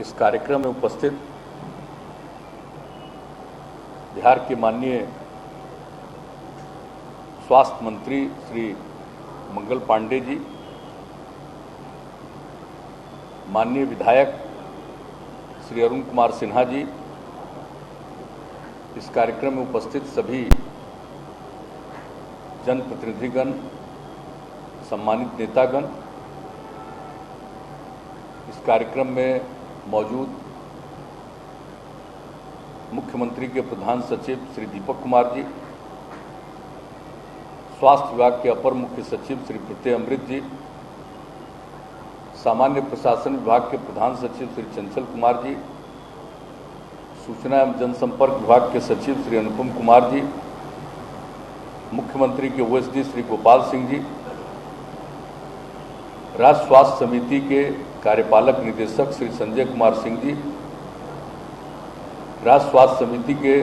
इस कार्यक्रम में उपस्थित बिहार के माननीय स्वास्थ्य मंत्री श्री मंगल पांडे जी, माननीय विधायक श्री अरुण कुमार सिन्हा जी, इस कार्यक्रम में उपस्थित सभी जनप्रतिनिधिगण, सम्मानित नेतागण, इस कार्यक्रम में मौजूद मुख्यमंत्री के प्रधान सचिव श्री दीपक कुमार जी, स्वास्थ्य विभाग के अपर मुख्य सचिव श्री प्रत्यय अमृत जी, सामान्य प्रशासन विभाग के प्रधान सचिव श्री चंचल कुमार जी, सूचना एवं जनसंपर्क विभाग के सचिव श्री अनुपम कुमार जी, मुख्यमंत्री के ओएसडी श्री गोपाल सिंह जी, राज्य स्वास्थ्य समिति के कार्यपालक निदेशक श्री संजय कुमार सिंह जी, राज्य स्वास्थ्य समिति के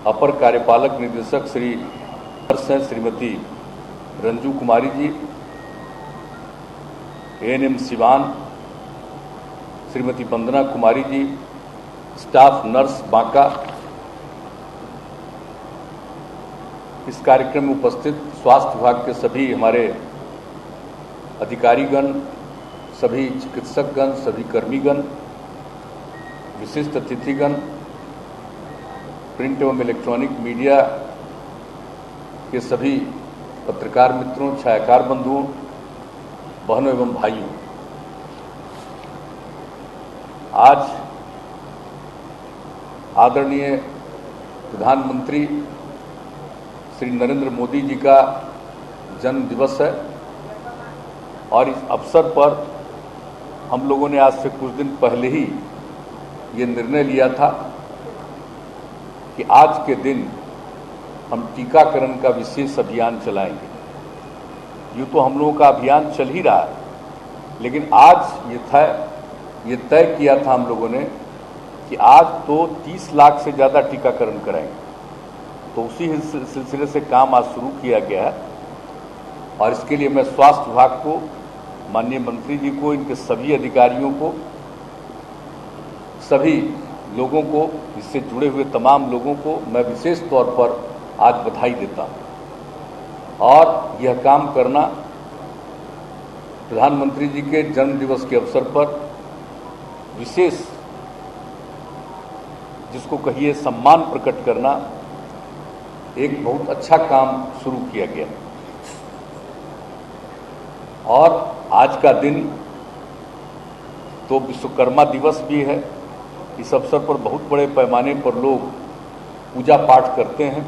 अपर कार्यपालक निदेशक Shrimati Ranju Kumari ji, ANM Siwan Shrimati Vandana Kumari ji, staff nurse Banka, इस कार्यक्रम में उपस्थित स्वास्थ्य विभाग के सभी हमारे अधिकारीगण, सभी चिकित्सकगण, सभी कर्मीगण, विशिष्ट अतिथिगण, प्रिंट एवं इलेक्ट्रॉनिक मीडिया के सभी पत्रकार मित्रों, छायाकार बंधुओं, बहनों एवं भाइयों, आज आदरणीय प्रधानमंत्री श्री नरेंद्र मोदी जी का जन्म दिवस है और इस अवसर पर हम लोगों ने आज से कुछ दिन पहले ही ये निर्णय लिया था कि आज के दिन हम टीकाकरण का विशेष अभियान चलाएंगे। यूँ तो हम लोगों का अभियान चल ही रहा है, लेकिन आज ये तय किया था हम लोगों ने कि आज तो 30 लाख से ज़्यादा टीकाकरण कराएंगे। तो उसी सिलसिले से काम आज शुरू किया गया है और इसके लिए मैं स्वास्थ्य विभाग को, माननीय मंत्री जी को, इनके सभी अधिकारियों को, सभी लोगों को, इससे जुड़े हुए तमाम लोगों को मैं विशेष तौर पर आज बधाई देता हूं। और यह काम करना प्रधानमंत्री जी के जन्म दिवस के अवसर पर विशेष, जिसको कहिए सम्मान प्रकट करना, एक बहुत अच्छा काम शुरू किया गया। और आज का दिन तो विश्वकर्मा दिवस भी है। इस अवसर पर बहुत बड़े पैमाने पर लोग पूजा पाठ करते हैं।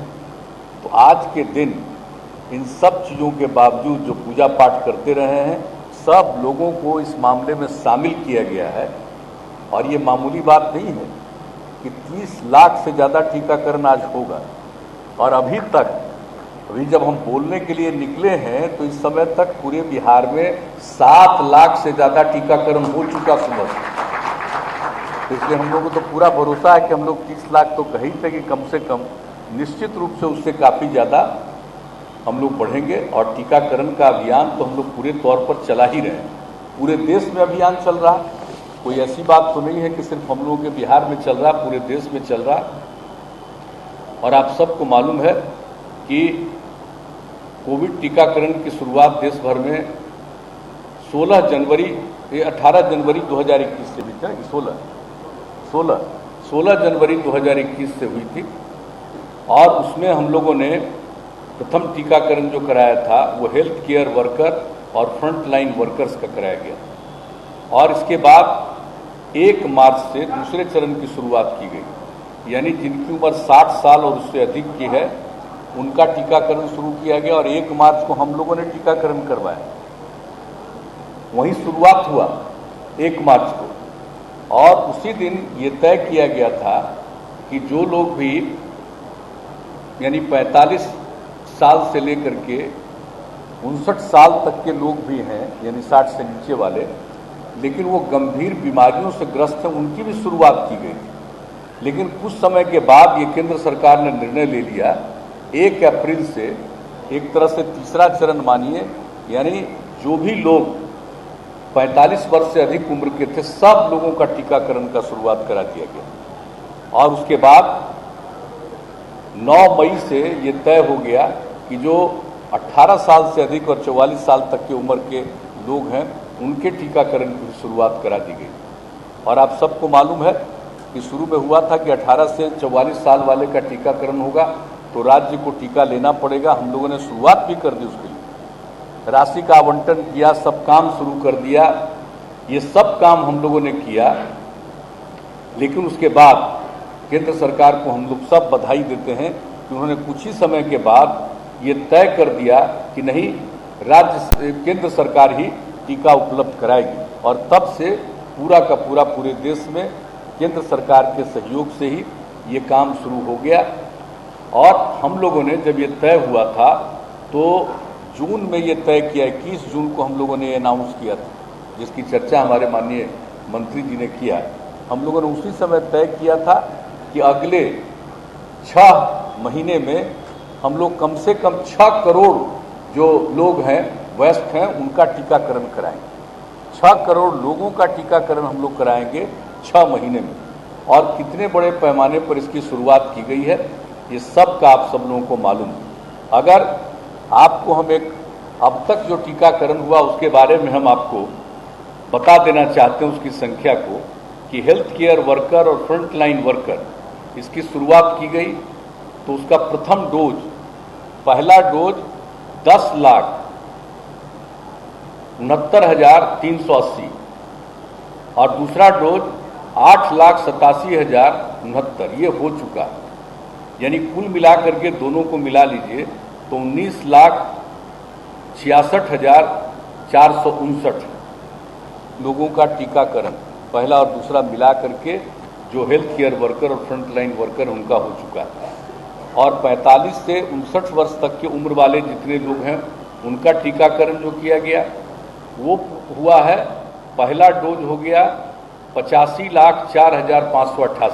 तो आज के दिन इन सब चीज़ों के बावजूद जो पूजा पाठ करते रहे हैं, सब लोगों को इस मामले में शामिल किया गया है। और ये मामूली बात नहीं है कि 30 लाख से ज़्यादा टीकाकरण आज होगा। और अभी जब हम बोलने के लिए निकले हैं तो इस समय तक पूरे बिहार में 7 लाख से ज़्यादा टीकाकरण हो चुका सुबह से। तो इसलिए हम लोगों को तो पूरा भरोसा है कि हम लोग 30 लाख तो कहीं थे कि कम से कम निश्चित रूप से उससे काफ़ी ज़्यादा हम लोग बढ़ेंगे। और टीकाकरण का अभियान तो हम लोग पूरे तौर पर चला ही रहे हैं। पूरे देश में अभियान चल रहा है। कोई ऐसी बात तो नहीं है कि सिर्फ हम लोगों के बिहार में चल रहा, पूरे देश में चल रहा। और आप सबको मालूम है कि कोविड टीकाकरण की शुरुआत देश भर में 18 जनवरी 2021 से भी था कि 16 जनवरी 2021 से हुई थी। और उसमें हम लोगों ने प्रथम टीकाकरण जो कराया था वो हेल्थ केयर वर्कर और फ्रंट लाइन वर्कर्स का कराया गया। और इसके बाद 1 मार्च से दूसरे चरण की शुरुआत की गई, यानी जिनकी उम्र 60 साल और उससे अधिक की है उनका टीकाकरण शुरू किया गया। और 1 मार्च को हम लोगों ने टीकाकरण करवाया। वहीं शुरुआत हुआ 1 मार्च को। और उसी दिन ये तय किया गया था कि जो लोग भी, यानी 45 साल से लेकर के 59 साल तक के लोग भी हैं, यानी 60 से नीचे वाले, लेकिन वो गंभीर बीमारियों से ग्रस्त हैं, उनकी भी शुरुआत की गई। लेकिन कुछ समय के बाद ये केंद्र सरकार ने निर्णय ले लिया 1 अप्रैल से एक तरह से तीसरा चरण मानिए, यानी जो भी लोग 45 वर्ष से अधिक उम्र के थे, सब लोगों का टीकाकरण का शुरुआत करा दिया गया। और उसके बाद 9 मई से ये तय हो गया कि जो 18 साल से अधिक और 44 साल तक की उम्र के लोग हैं उनके टीकाकरण की शुरुआत करा दी गई। और आप सबको मालूम है कि शुरू में हुआ था कि 18 से 44 साल वाले का टीकाकरण होगा तो राज्य को टीका लेना पड़ेगा। हम लोगों ने शुरुआत भी कर दी, उसके लिए राशि का आवंटन किया, सब काम शुरू कर दिया, ये सब काम हम लोगों ने किया। लेकिन उसके बाद केंद्र सरकार को हम लोग सब बधाई देते हैं कि उन्होंने कुछ ही समय के बाद ये तय कर दिया कि नहीं, केंद्र सरकार ही टीका उपलब्ध कराएगी। और तब से पूरा का पूरा पूरे देश में केंद्र सरकार के सहयोग से ही ये काम शुरू हो गया। और हम लोगों ने जब ये तय हुआ था तो जून में ये तय किया, 21 जून को हम लोगों ने अनाउंस किया था, जिसकी चर्चा हमारे माननीय मंत्री जी ने किया। हम लोगों ने उसी समय तय किया था कि अगले 6 महीने में हम लोग कम से कम 6 करोड़ जो लोग हैं, वयस्क हैं, उनका टीकाकरण कराएंगे। 6 करोड़ लोगों का टीकाकरण हम लोग कराएंगे 6 महीने में। और कितने बड़े पैमाने पर इसकी शुरुआत की गई है ये सब का आप सब लोगों को मालूम है। अगर आपको हम एक अब तक जो टीकाकरण हुआ उसके बारे में हम आपको बता देना चाहते हैं, उसकी संख्या को, कि हेल्थ केयर वर्कर और फ्रंट लाइन वर्कर इसकी शुरुआत की गई तो उसका प्रथम डोज, पहला डोज 10,69,380 और दूसरा डोज 8,87,069 ये हो चुका है। यानी कुल मिलाकर के दोनों को मिला लीजिए तो 19,66,459 लोगों का टीकाकरण पहला और दूसरा मिला करके जो हेल्थ केयर वर्कर और फ्रंट लाइन वर्कर उनका हो चुका है। और 45 से 59 वर्ष तक की उम्र वाले जितने लोग हैं उनका टीकाकरण जो किया गया वो हुआ है, पहला डोज हो गया 85,04,588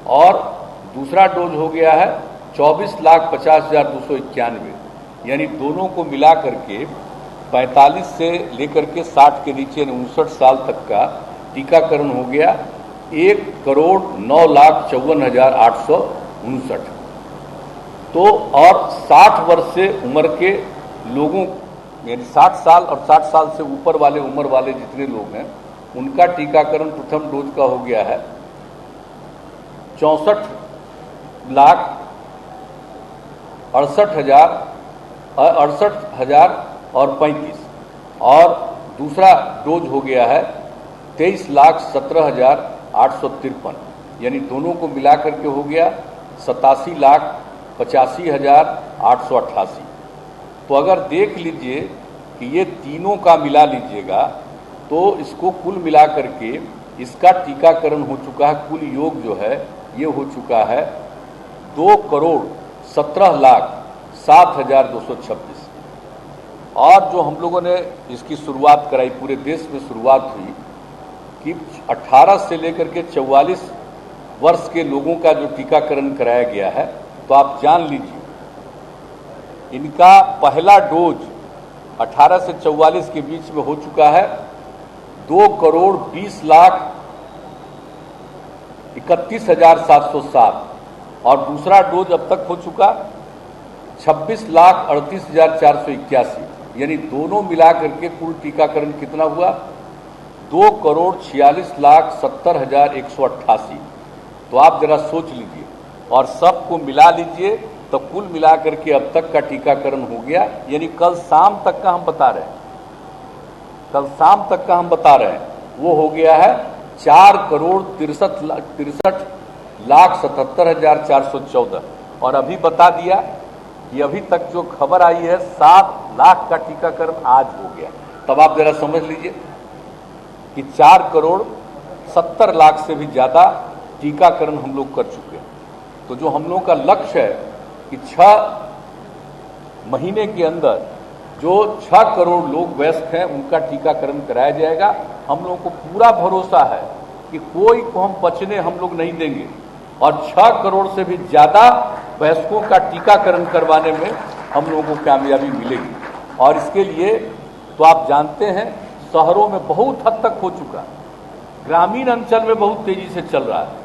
और दूसरा डोज हो गया है 24,50,291। यानी दोनों को मिला करके 45 से लेकर के 60 के नीचे 59 साल तक का टीकाकरण हो गया 1,09,54,859। तो और 60 वर्ष से उम्र के लोगों, यानी 60 साल और 60 साल से ऊपर वाले उम्र वाले जितने लोग हैं उनका टीकाकरण प्रथम डोज का हो गया है 64,68,035 और दूसरा डोज हो गया है 23,17,853। यानी दोनों को मिलाकर के हो गया 87,85,888। तो अगर देख लीजिए कि ये तीनों का मिला लीजिएगा तो इसको कुल मिला करके इसका टीकाकरण हो चुका है, कुल योग जो है ये हो चुका है 2,17,07,226। और जो हम लोगों ने इसकी शुरुआत कराई, पूरे देश में शुरुआत हुई कि 18 से लेकर के 44 वर्ष के लोगों का जो टीकाकरण कराया गया है, तो आप जान लीजिए इनका पहला डोज 18 से 44 के बीच में हो चुका है 2,20,31,707 और दूसरा डोज अब तक हो चुका 26,38,481। यानी दोनों मिला करके कुल टीकाकरण कितना हुआ 2,46,70,188। तो आप जरा सोच लीजिए और सबको मिला लीजिए तो कुल मिला करके अब तक का टीकाकरण हो गया। यानी कल शाम तक का हम बता रहे हैं, कल शाम तक का हम बता रहे हैं वो हो गया है 4,63,77,414। और अभी बता दिया कि अभी तक जो खबर आई है 7 लाख का टीकाकरण आज हो गया। तब आप जरा समझ लीजिए कि 4,70,00,000 से भी ज्यादा टीकाकरण हम लोग कर चुके हैं। तो जो हम लोग का लक्ष्य है कि 6 महीने के अंदर जो 6 करोड़ लोग वयस्क हैं उनका टीकाकरण कराया जाएगा। हम लोगों को पूरा भरोसा है कि कोई को हम बचने हम लोग नहीं देंगे और 6 करोड़ से भी ज्यादा वयस्कों का टीकाकरण करवाने में हम लोगों को कामयाबी मिलेगी। और इसके लिए तो आप जानते हैं शहरों में बहुत हद तक हो चुका है, ग्रामीण अंचल में बहुत तेजी से चल रहा है।